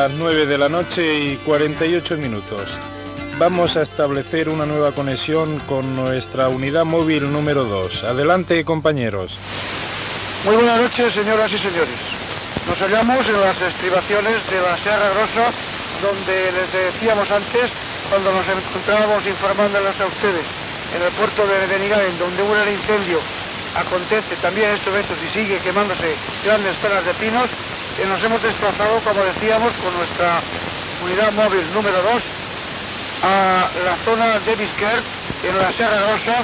las 9 de la noche y 48 minutos. Vamos a establecer una nueva conexión con nuestra unidad móvil número 2. Adelante, compañeros. Muy buenas noches, señoras y señores. Nos hallamos en las estribaciones de la Serra Grossa, donde les decíamos antes, cuando nos encontrábamos informándoles a ustedes, en el puerto de Benigain, donde hubo el incendio, acontece también estos eventos y sigue quemándose grandes zonas de pinos, nos hemos desplazado, como decíamos, con nuestra unidad móvil número 2 a la zona de Bisquer, en la Serra Grossa,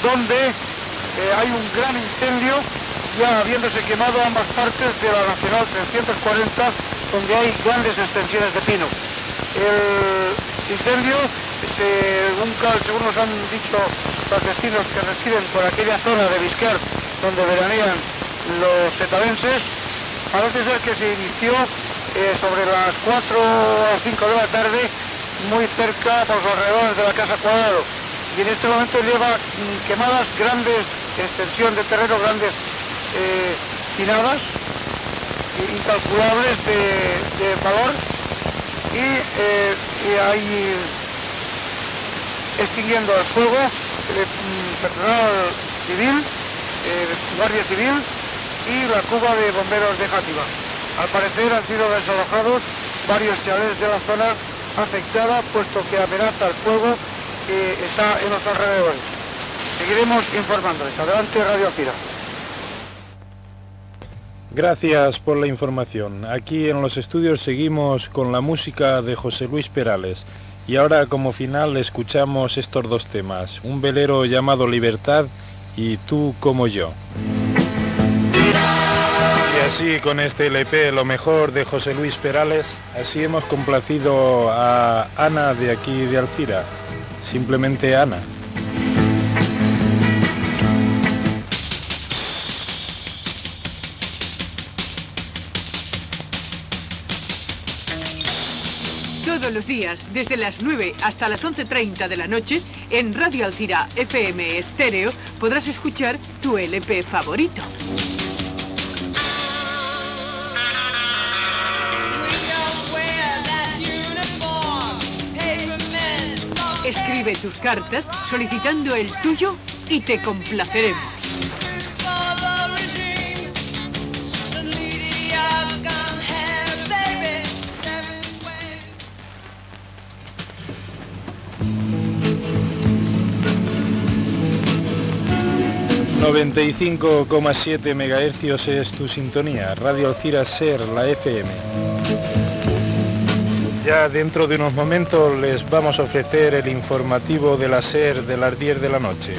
donde hay un gran incendio, ya habiéndose quemado ambas partes de la Nacional 340, donde hay grandes extensiones de pino. El incendio, según nos han dicho los vecinos que residen por aquella zona de Bisquer, donde veranean los setavenses, parece ser que se inició sobre las 4 o 5 de la tarde, muy cerca por los alrededores de la Casa Cuadrado, y en este momento lleva quemadas grandes extensión de terreno, grandes pinadas incalculables de valor, y hay extinguiendo el fuego personal civil, guardia civil y la cuba de bomberos de Játiva. Al parecer han sido desalojados varios chalés de la zona afectada, puesto que amenaza el fuego que está en los alrededores. Seguiremos informándoles. Adelante, Radio Alcira. Gracias por la información. Aquí en los estudios seguimos con la música de José Luis Perales. Y ahora como final escuchamos estos dos temas, un velero llamado Libertad y Tú como yo. Y así con este LP, lo mejor de José Luis Perales, así hemos complacido a Ana de aquí de Alcira, simplemente Ana. Todos los días, desde las 9 hasta las 11:30 de la noche, en Radio Alcira FM Estéreo, podrás escuchar tu LP favorito. Escribe tus cartas solicitando el tuyo y te complaceremos. ...95,7 MHz es tu sintonía, Radio Alcira Ser, la FM. Ya dentro de unos momentos les vamos a ofrecer el informativo de la SER de las 10 de la noche.